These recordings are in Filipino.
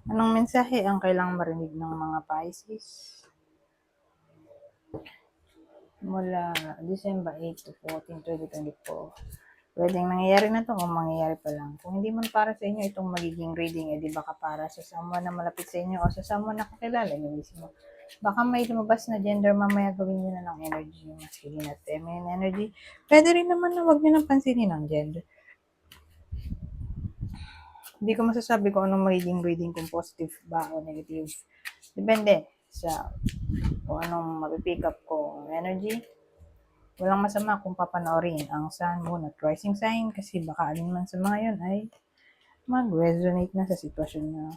Anong mensahe ang kailangang marinig ng mga Pisces mula December 8 to 14, 2024? Pwedeng nangyayari na to o mangyayari pa lang. Kung hindi man para sa inyo itong magiging reading, di baka para sa someone na malapit sa inyo o sa someone na kakilala nyo mismo. Baka may lumabas na gender, mamaya gawin nyo na ng energy, masculine at feminine energy. Pwede rin naman na wag nyo nang pansinin ang gender. Hindi ko masasabi kung anong magiging reading, kung positive ba o negative. Depende sa kung anong mapipick up ko energy. Walang masama kung papanoorin ang Sun, Moon at Rising sign kasi baka alin man sa mga yun ay mag-resonate na sa sitwasyon nyo.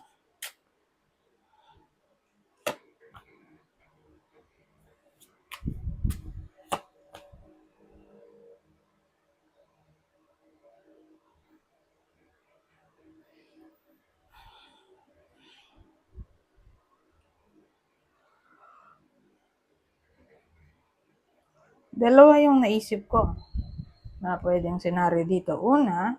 Dalawa yung naisip ko na pwedeng senaryo dito. Una,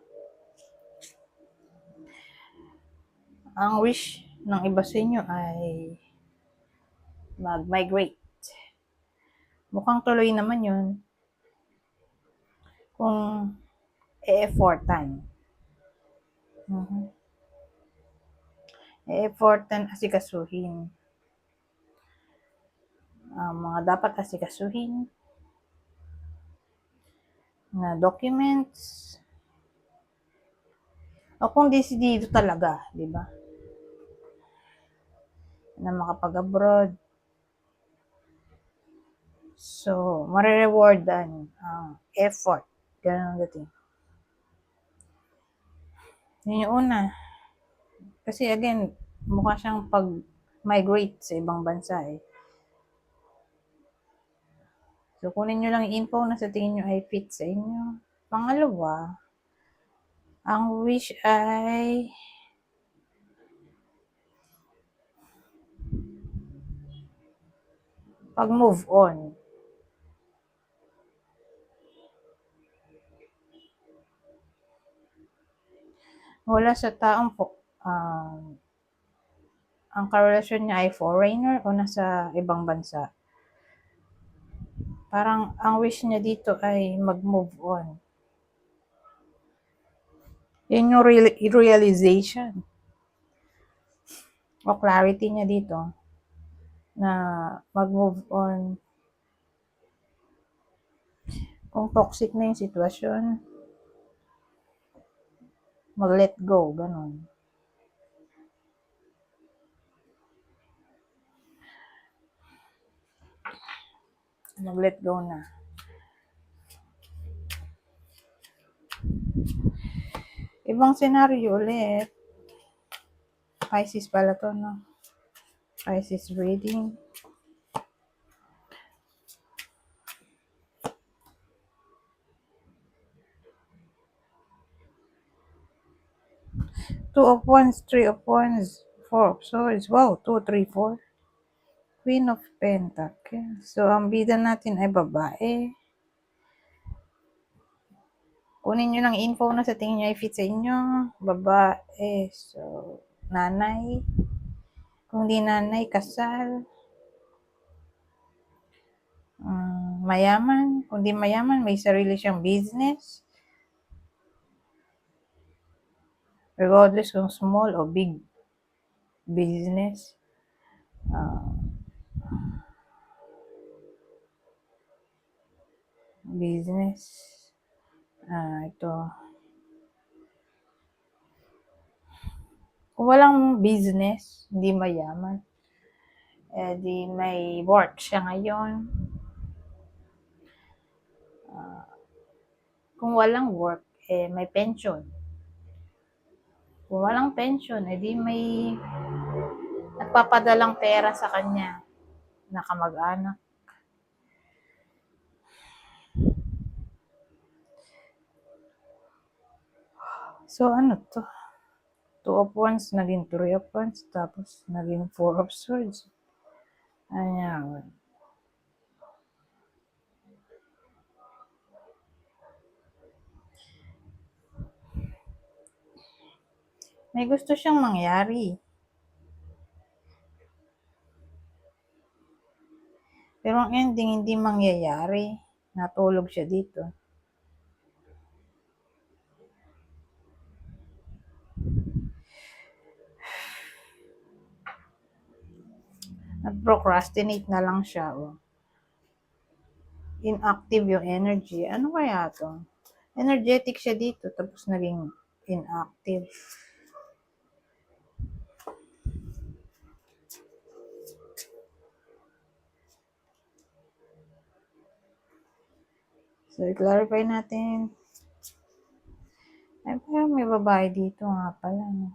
ang wish ng iba sa inyo ay mag-migrate. Mukhang tuloy naman yun kung e-effortan. E-effortan asikasuhin ang mga dapat asikasuhin na documents o kung decidido talaga, di ba? Na makapag-abroad. So, marirewardan ang effort. Ganun ang dating. Yun yung una. Kasi again, mukha siyang pag-migrate sa ibang bansa eh. So, kunin nyo lang yung info na sa tingin nyo ay fit sa inyo. Pangalawa, ang wish ay pag-move on. Wala sa taong ang karelasyon niya ay foreigner o nasa ibang bansa. Parang ang wish niya dito ay mag-move on. Yun yung realization o clarity niya dito na mag-move on. Kung toxic na yung sitwasyon, mag-let go, ganun. Mag-let go na. Ibang senaryo ulit. Pisces pala to, no? Pisces reading. Two of Wands, Three of Wands, Four of Swords. Wow, 2, 3, 4. Queen of Pentacles. So, ang bida natin ay babae. Kunin nyo ng info na sa tingin nyo ay fit sa inyo. Babae. So, nanay. Kung di nanay, kasal. Mayaman. Kung di mayaman, may sarili siyang business. Regardless kung small o big business. Business. Ito. Kung walang business, hindi mayaman, di may work siya ngayon. Kung walang work, may pension. Kung walang pension, di may nagpapadalang pera sa kanya na kamag-anak. So, ano to? Two of Wands, naging Three of Wands, tapos naging Four of Swords. Ayan. May gusto siyang mangyari. ang ending hindi mangyayari. Natulog siya dito. Nag-procrastinate na lang siya. Oh. Inactive yung energy. Ano kaya to? Energetic siya dito, tapos naging inactive. So, i-clarify natin. Ay, pero may babae dito nga pala. No?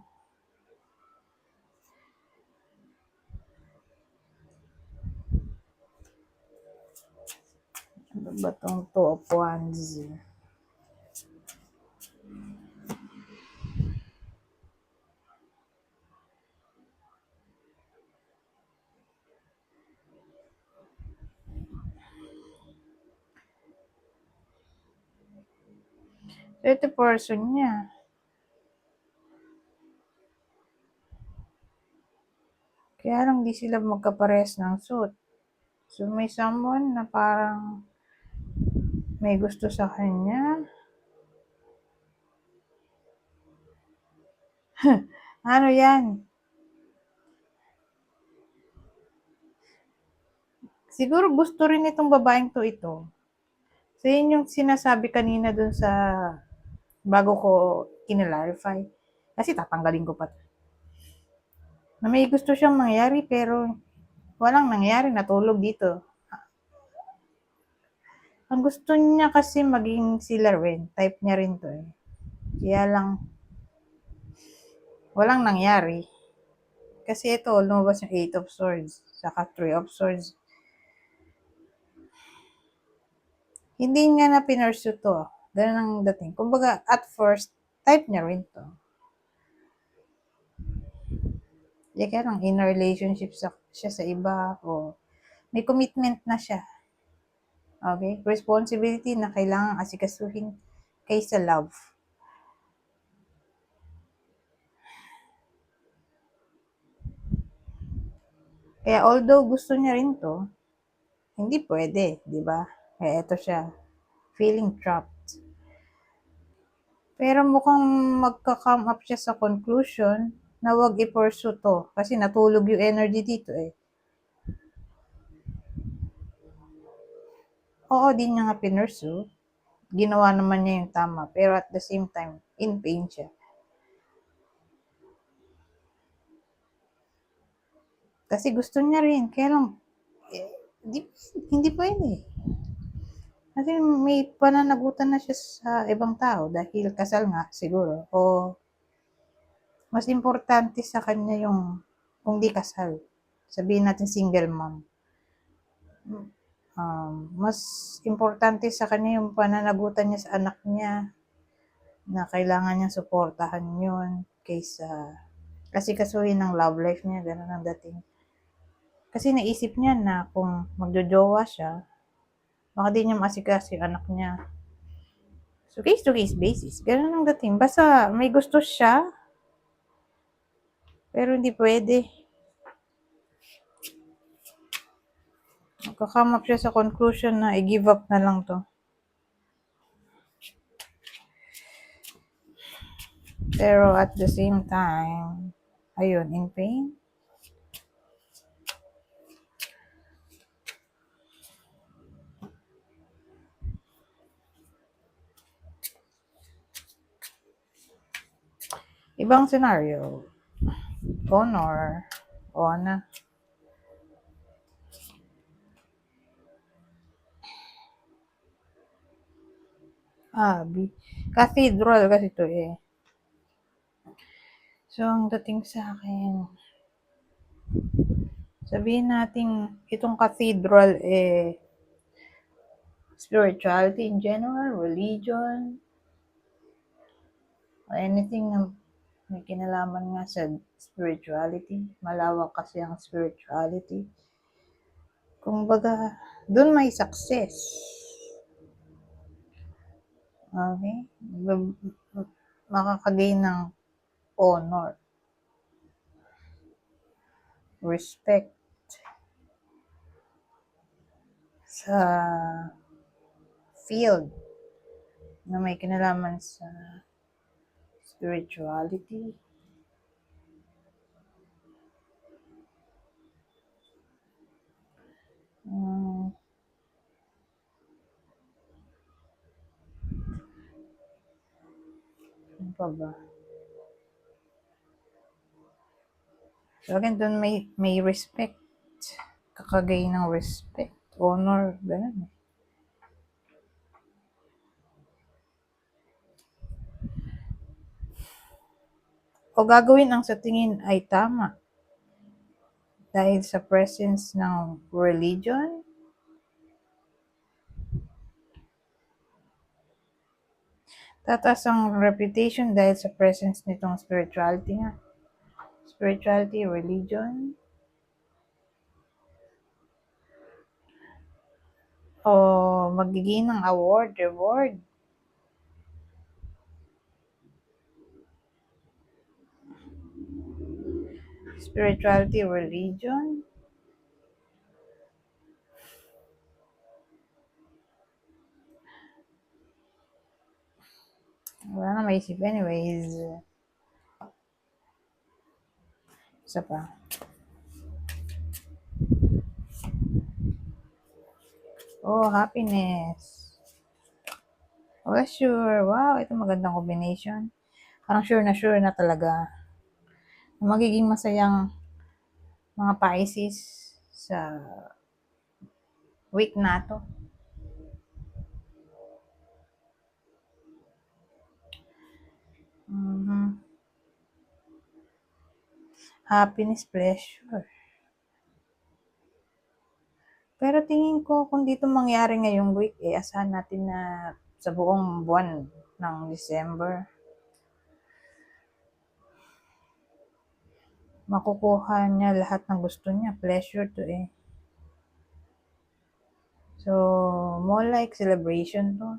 Ano ba itong 2 of Wands? So, ito person niya. Kaya lang di sila magkapares ng suit. So, may someone na parang may gusto sa kanya. Ano yan? Siguro gusto rin itong babaeng to ito. So, yun yung sinasabi kanina dun sa bago ko kinalarify. Kasi tatanggalin ko pa. Na may gusto siyang mangyari pero walang nangyari, natulog dito. Ang gusto niya kasi maging sila rin. Type niya rin to eh. Kaya lang, walang nangyari. Kasi ito, lumabas yung 8 of Swords. Saka 3 of Swords. Hindi niya na pinursu to. Ganun ang dating. Kumbaga, at first, type niya rin to. Kaya lang, in a relationship siya sa iba o may commitment na siya. Okay? Responsibility na kailangan asikasuhin kaysa love. Kaya although gusto niya rin to, hindi pwede, di ba? Kaya ito siya, feeling trapped. Pero mukhang magka-come up siya sa conclusion na wag i-pursue to kasi natulog yung energy dito eh. Oo, di niya nga pinursu. Ginawa naman niya yung tama. Pero at the same time, in pain siya. Kasi gusto niya rin. Kaya lang, hindi pwede. Kasi may pananagutan na siya sa ibang tao dahil kasal nga siguro. O mas importante sa kanya yung kung di kasal. Sabihin natin single mom. Mas importante sa kanya yung pananagutan niya sa anak niya na kailangan niyang suportahan yun kaysa kasi kasuhin ng love life niya, gano'n ang dating. Kasi naisip niya na kung magjojowa siya, baka di niya maasikaso yung anak niya. So, case to case basis, gano'n ang dating. Basta may gusto siya, pero hindi pwede. Magka-come up siya sa conclusion na i-give up na lang to. Pero at the same time, ayun, in pain. Ibang scenario. Honor. Ona. Cathedral kasi to eh. So, ang dating sa akin, sabihin natin, itong cathedral eh, spirituality in general, religion, or anything na may kinalaman nga sa spirituality. Malawak kasi ang spirituality. Kung baga, dun may success. Okay? Makakagain ng honor, respect. sa field na may kinalaman sa spirituality. Ano pa ba? So again, doon may respect. Kakagay ng respect, honor, ganun. O gagawin ang sa tingin ay tama dahil sa presence ng religion, tataas ang reputation dahil sa presence nitong spirituality nga. Spirituality, religion, o magiging ng award, reward. Spirituality, religion, wala na maisip anyways. Isa pa. Oh, happiness. Oh, sure. Wow, ito magandang combination. Parang sure na talaga. Magiging masayang mga Pisces sa week na to. Happiness, pleasure. Pero tingin ko kung dito mangyari ngayong week, asahan natin na sa buong buwan ng December, makukuha niya lahat ng gusto niya. Pleasure to eh. So, more like celebration to.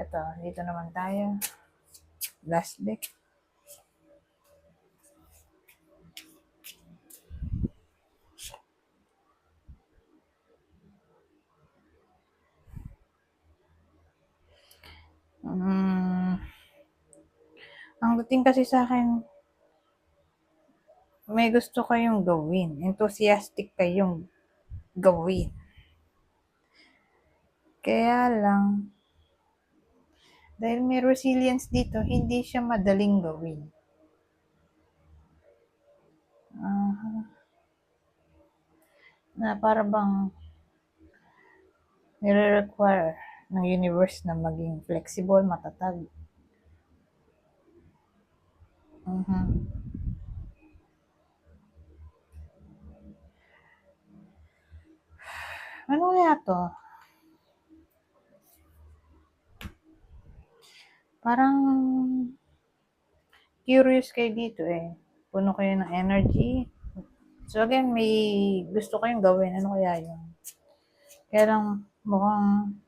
Ito, dito naman tayo. Last deck. Ang dating kasi sa akin, may gusto kayong gawin. Enthusiastic kayong gawin. Kaya lang, dahil may resilience dito, hindi siya madaling gawin. Na para bang nire-require ng universe na maging flexible, matatag. Ano kaya to? Parang curious kayo dito eh. Puno kayo ng energy. So again, may gusto kayong gawin. Ano kaya yun? Kaya lang mukhang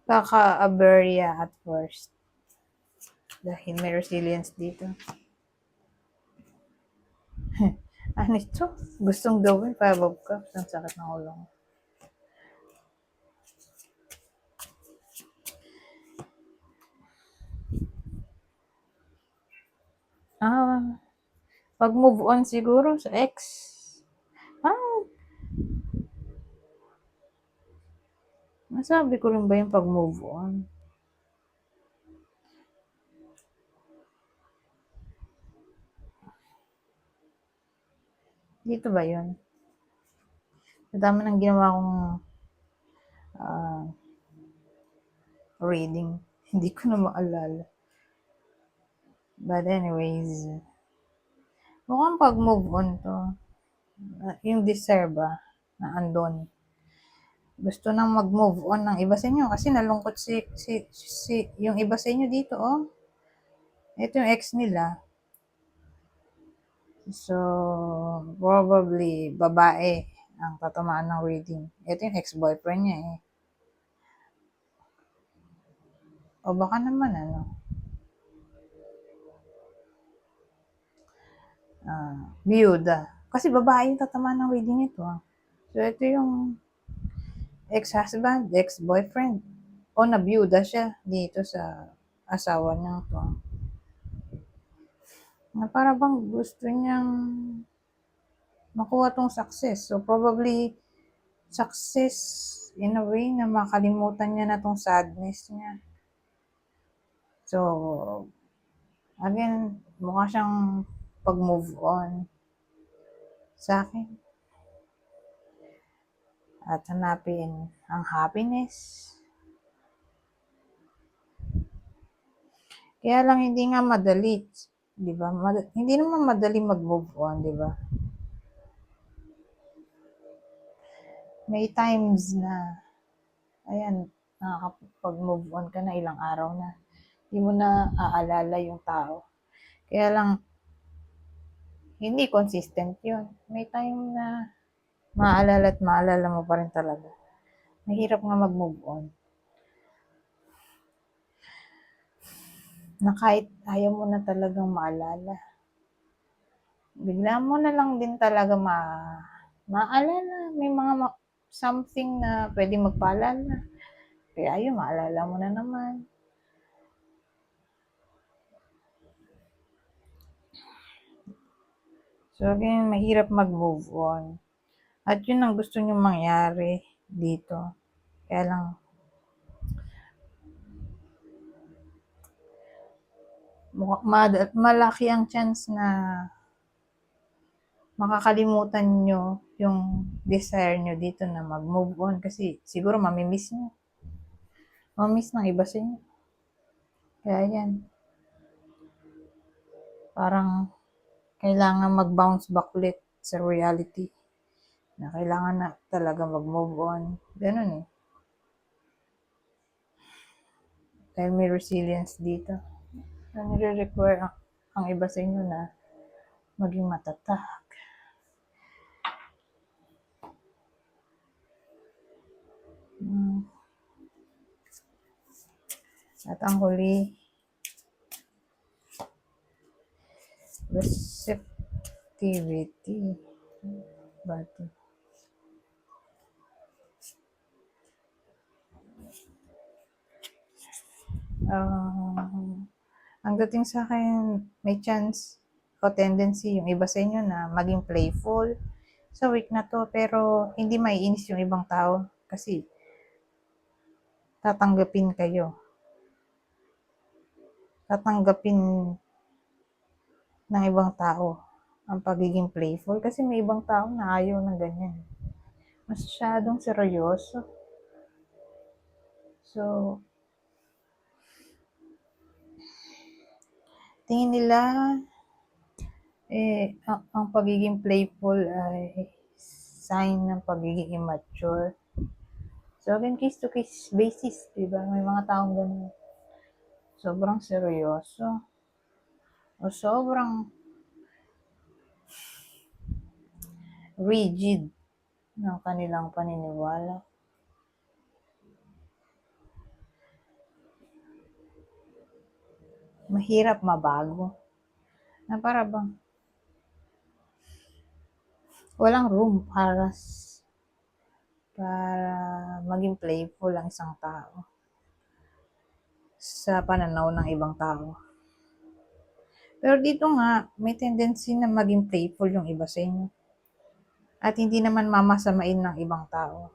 kaka-aberya at first. Dahil may resilience dito. Ano ito? Gustong gawin, 5 of Cups. Ang sakit ng ulo. Pag-move on siguro sa ex. Nasabi ko rin ba yung pag-move on? Dito ba yun? Sa dami ng ginawa kong reading. Hindi ko na maalala. But anyways, mukhang pag-move on to. Yung deserve na andon. Gusto nang mag-move on ng iba sa inyo kasi nalungkot si yung iba sa inyo dito, oh. Ito yung ex nila. So, probably babae ang tatamaan ng reading. Ito yung ex-boyfriend niya eh. O baka naman ano. biyuda. Kasi babae yung tatamaan ng reading ito. So, ito yung ex-husband, ex-boyfriend. O nabiyuda siya dito sa asawa niya to. Na para bang gusto niyang makuha tong success. So, probably, success in a way na makalimutan niya na tong sadness niya. So, again, mukha siyang pag-move on sa akin. At hanapin ang happiness. Kaya lang hindi nga madali, 'di ba? Hindi naman madali mag-move on, 'di ba? May times na ayan, nakakapag-move on ka na ilang araw na. Hindi mo na aalala yung tao. Kaya lang hindi consistent 'yun. May time na maalala at maalala mo pa rin talaga. Mahirap nga mag-move on. Na kahit ayaw mo na talagang maalala, bigla mo na lang din talaga maalala. May mga something na pwede magpaalala. Kaya ayun, maalala mo na naman. So again, mahirap mag-move on. At yun ang gusto nyo mangyari dito. Kaya lang, malaki ang chance na makakalimutan nyo yung desire nyo dito na mag-move on kasi siguro mamimiss nyo. Mamimiss ng iba sa inyo. Kaya yan. Parang kailangan mag-bounce back ulit sa reality. Na kailangan na talaga mag-move on. Ganun eh. Dahil may resilience dito. Na nire-require ang iba sa inyo na maging matatag. At ang huli, receptivity. Bato. Ang dating sa akin, may chance o tendency yung iba sa inyo na maging playful sa week na to, pero hindi maiinis yung ibang tao kasi tatanggapin kayo. Tatanggapin ng ibang tao ang pagiging playful kasi may ibang tao na ayaw ng ganyan. Masyadong seryoso. So, tingin nila ang pagiging playful ay sign ng pagiging immature. So, again, case to case basis, diba? May mga taong ganun. Sobrang seryoso. O sobrang rigid ng kanilang paniniwala. Mahirap mabago. Na para bang walang room para maging playful ang isang tao sa pananaw ng ibang tao. Pero dito nga, may tendency na maging playful yung iba sa inyo. At hindi naman mamasamain ng ibang tao.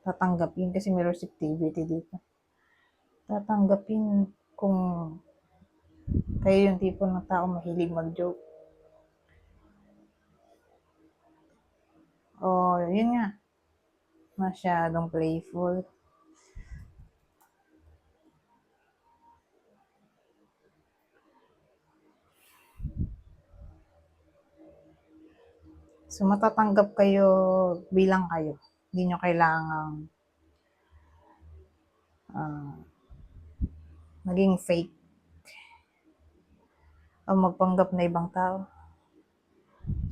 Tatanggapin kasi may receptivity dito. Tatanggapin kung kayo yung tipo ng tao mahilig mag-joke. O, yun nga. Masyadong playful. So, matatanggap kayo bilang kayo. Hindi nyo kailangang maging fake o magpanggap na ibang tao.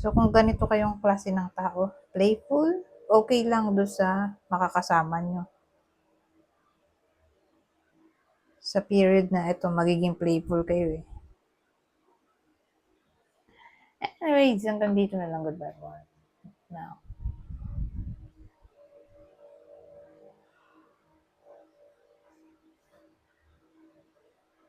So, kung ganito kayong klase ng tao, playful, okay lang doon sa makakasama nyo. Sa period na ito, magiging playful kayo eh. Anyways, hanggang dito na lang. Goodbye for now.